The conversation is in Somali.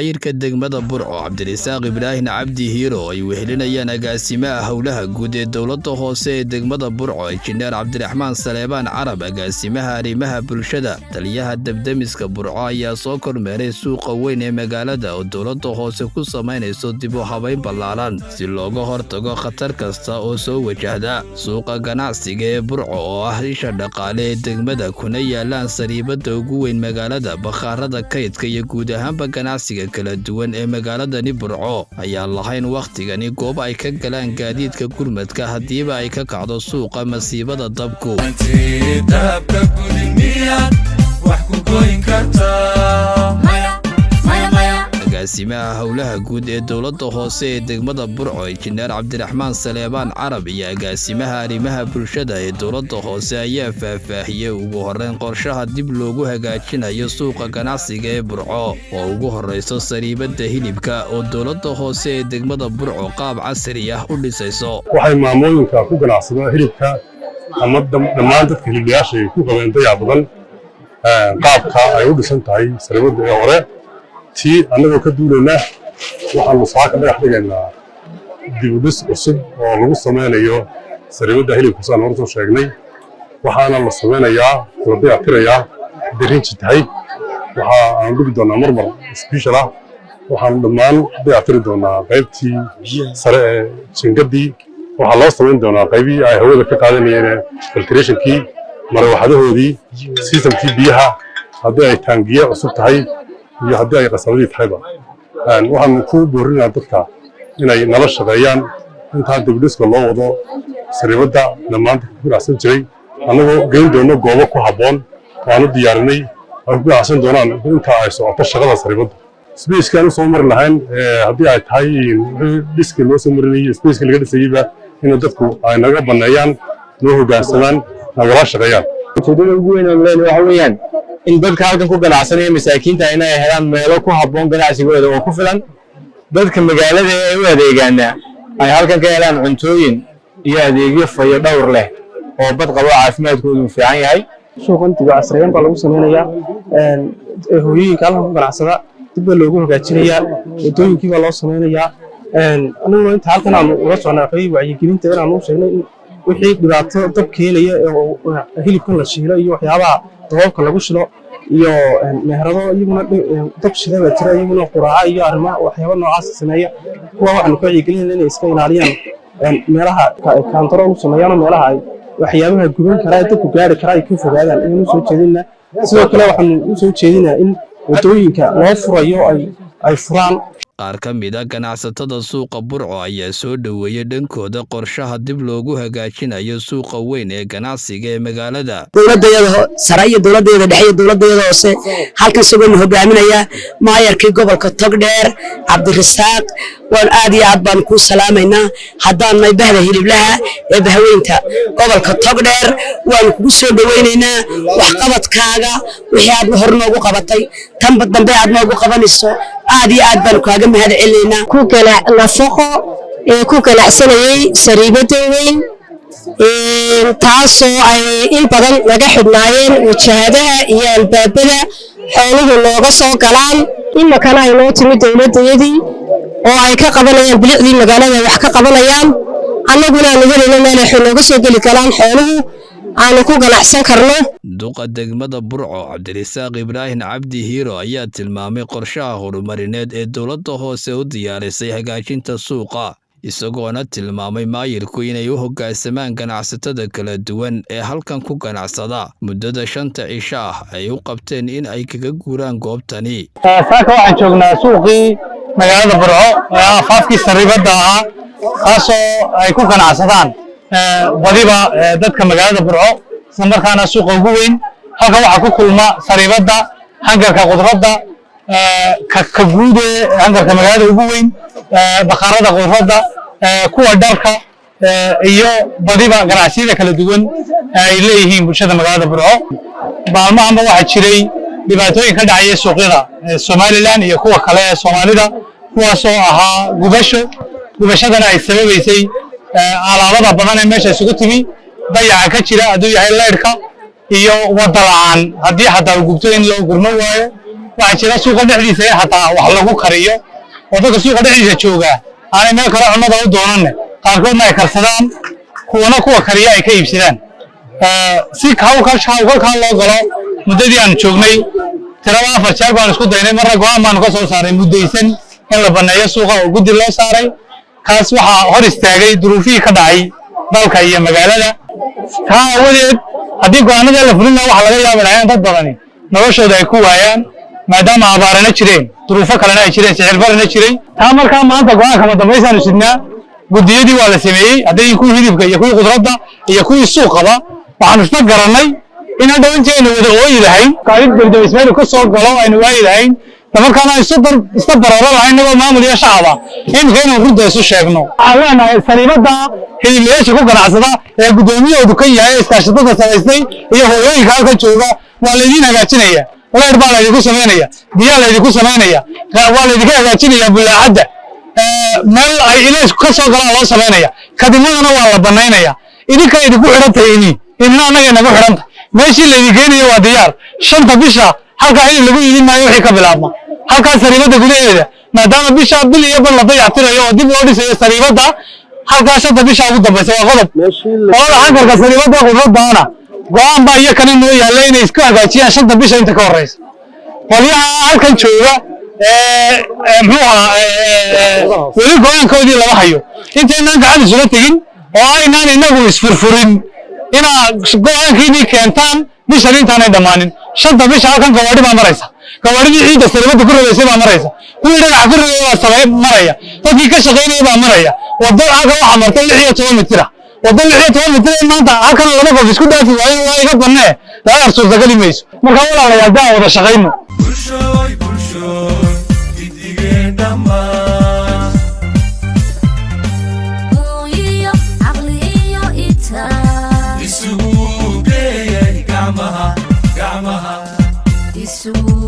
maayirka degmada Burco Cabdirasaaq Ibraahin Cabdi Hiiro ay wehelinayaan agaasimaha howlaha guud ee dawladda hoose ee degmada Burco Injineer Cabdiraxmaan Saleebaan Carab agaasimaha arrimaha bulshada taliyaha debdemiska Burco ayaa soo kormeeray suuqa weyn ee magaalada oo dawladda hoose ku sameynayso dib u habayn ballaaran si looga hortago khatar kasta oo soo wajahda suuqa ganacsiga ee Burco oo ah isha dhaqaale ee degmada kuna yaalaan sariibada ugu weyn magaalada bakhaarada kaydka iyo guud ahaanba ganacsiga kala duwan ee magaaladani Burco ayaa lahayn waqtigani goob ay ka galaan gaadiidka gurmadka hadiiba ay ka kacdo suuqa masiibada dabku agaasimaha howlaha guud ee dawladda hoose ee degmada Burco Injineer Cabdiraxmaan Saleebaan Carab iyo agaasimaha arrimaha bulshada ee dawladda hoose ayaa faahfaahiyay ugu horeyn qorshaha dib loogu hagaajinayo suuqa ganacsiga ee Burco oo ugu horeyso sariibada hilibka oo dawladda hoose ee degmada Burco qaab casri ah u dhisayso waxay maamooyinka ku ganacsada hilibka ama dhammaan dadka hiliblayaasha ay ku qabeen dayac badan qaabka ay u dhisan tahay sariibada ee hore tii annagoo ka duulayna waxaanu saaka dhagax dhigaynaa dib u dhis cusub oo lagu sameynayo sariibada hilibka saan hore soo sheegnay waxaana la sameynayaa la dayactirayaa darinji tahay waxa aan dhigi doonaa marmar special ah waxaanu dhammaan dayactiri doonaa qaybtii sare ee jingadii waxaa loo sameyn doonaa qaybihii ay hawada ka qaadanayeen filtrationkii marawaxadahoodii systemkii biyaha haddii ay taangiye cusub tahay iyo haddii ay qasabadii tahayba waxaan ku boorinayaa dadka inay nala shaqeeyaan intaa dibdhiska loo wado sariibada dhammaan dadka ku ganacsan jiray annagoo geyn doono goobo ku habboon waanu diyaarinay ay ku ganacsan doonaan inta ay socoto shaqada sariibada spaceka u soo mari lahayn haddii ay tahay dhiskii loo soo marinayay spaceka laga dhisayeyba in dadku ay naga banneeyaan noo hoggaansamaan nagala shaqeeyaan ujeedada ugu weyn aan leenahay waxa weeyaan in dadka halkan ku ganacsanaya masaakiinta inay helaan meelo ku habboon ganacsigooda oo ku filan dadka magaalada ee u adeegaana ay halkan ka helaan cuntooyin iyo adeegyo fayo dhowr leh oo bad qabo caafimaadkoodu fiican yahay suuqan dib u casriyeyn baa lagu sameynayaa hooyooyinka halkan ku ganacsada dib baa loogu hagaajinayaa wadooyinkii baa loo sameynayaa aniguna inta halkan aanu ula socnaa wacyigelinta inaanu u sheegnay in wixii dhibaato dab keenaya hilibkan la shiilo iyo waxyaabaha dababka lagu shilo iyo meherado iyaguna dab shidaba jira iyaguna quraaca iyo arrimaha waxyaabo noocaas sameeya kuwa waxaanu ka wacyigelinayna inay iska ilaaliyaan meelaha kaantaro u sameeyaan meelaha ay waxyaabaha guban karaa dabku gaari karaa ay ka fogaadaan inuu soo jeedinaa sidoo kale waxaanu u soo jeedinaa in wadooyinka loo furayo ay furaan qaar ka mid ah ganacsatada suuqa Burco ayaa soo dhaweeyay dhankooda qorshaha dib loogu hagaajinayo suuqa weyn ee ganacsiga ee magaalada dawladdeeda sare iyo dawladdeeda dhexe iyo dawladdeeda hoose halkan sugan hogaaminaya maayarkii gobolka Togdheer Cabdirasaaq waan aad iyo aad baan ku salaamaynaa haddaan nay bahda hiliblaha ee bahweynta gobolka Togdheer waan kugu soo dhaweynaynaa wax qabadkaaga wixii aad hor noogu qabatay tan dambe aad noogu qabanayso aad iyo aad baan kaaga mahad celinaa ku kala nafaqo ee ku ganacsanayay sariibada weyn taasoo ay in badan laga xidhnaayeen wajahadaha iyo albaabada xooluhu looga soo galaan imakana ay noo timid dawladdeedii oo ay ka qabanayaan bilicdii magaalada wax ka qabanayaan annaguna aanu helayno meel ay nooga soo geli karaan xooluhu aanu ku ganacsan karno duqa degmada Burco Cabdirasaaq Ibraahin Cabdi Hiiro ayaa tilmaamay qorshaha horumarineed ee dawladda hoose u diyaarisay hagaajinta suuqa isagoona tilmaamay maayirku inay u hoggaansamaan ganacsatada kala duwan ee halkan ku ganacsada muddada 5 cisho ah ay u qabteen in ay kaga guuraan goobtani saaka waxaan joognaa suuqii magaalada Burco afaafkii sariibada ahaa kaasoo ay ku ganacsadaan badiba dadka magaalada Burco isla markaana suuqa ugu weyn halkan waxaa ku kulma sariibada hangarka khudradda ka guud ee hangarka magaalada ugu weyn bakhaarada khudradda kuwa dharka iyo badiba ganacsiyada kala duwan ay leeyihiin bulshada magaalada Burco maalmahanba waxaa jiray dhibaatooyin ka dhacaya suuqyada Somaliland iyo kuwa kale ee Soomaalida kuwaasoo ahaa gubashadana ay sababaysay alaabada badan ee meesha isugu timi dayaca ka jira hadduu yahay leyrka iyo wada la'aan haddii xataa gubto in loo gurmo waayo waxaa jira suuqa dhexdiisa in hataa wax lagu kariyo oo dadka suuqa dhexdiisa jooga aanay meel kale cunnada u doonanne qaarkoodna ay karsadaan kuwa kariya ay ka iibsadaan si hawlgalkaa loo galo muddadii aan joognay tirada 4 jeer baan isku daynay marna go'aan baan ka soo saaray muddaysan in la baneeyo suuqa oo guddi loo saaray kaas waxaa hor istaagay duruufihii ka dhacay dalka iyo magaalada taa awadeed haddii go'aanada la fulin lahaa waxaa laga yaaba lahayn dad badani noloshooda ay ku waayaan maadaama abaarana jireen duruufo kalena ay jireen sicir barana jiray taa markaa maanta go'aanka madambaysaanu sidnaa guddiyadii waa la sameeyey hadday kuwii hidibka iyo kuwii khudradda iyo kuwii suuqaba waxaanu isla garannay in hadhow intaynu wada ooyi lahayn qaadid debdebismeelu ka soo galo aynu waayi lahayn markaana isla barooro lahayn inagoo maamul iyo shacaba inkaynu runta isu sheegno waxaan leenahay sariibada hiliblayaasha ku ganacsada ee guddoomiyahoodu ka yahay iskaashatada samaystay iyo hooyooyinka halka jooga waa laydiin hagaajinaya leer baa laydinku samaynaya biyaa laydinku samaynaya waa laydinka hagaajinaya bulaacadda meel ay ilays ka soo galaan loo samaynaya kadibnadana waa la banaynaya idinka idinku xidhan tahay idina annaga inagu xidhan tahay meeshii laydin geenaya waa diyaar 5 bisha halkaa in lagu iidin maayo wixii ka bilaabma halkaa sariibada gudaheeda maadaama bisha bil iyo bar la dayactirayo oo dib loo dhisayo sariibada halkaa 5 bisha ugu dambaysa waa qodob qolada xagarka sariibada khudraddaana go'aan baa iyo kan inoo yaalla inay isku hagaajiyaan 5 bisha inta ka horeysa qolyaha halkan jooga muxuu ahaa weli go'aankoodii lama hayo intaynaan gacan isula tegin oo aynaan inagu isfurfurin inaa go'aankiinii keentaan bishan intaanay dhammaanin 5 bisha halkan gawaadhi baa maraysa gawaadhidii ciidda sariibada ku rogaysay baa maraysa kuwii dhagaxa ku rogaya baa sameyn maraya dadkii ka shaqaynaya baa maraya waddo halkan waxaa martay 16 mitir waddo 16 mitir maanta halkan laba qof isku dhaafi waayo waa iga bannee laga suurtagali mayso marka walaalayaal daan wada shaqayno isugu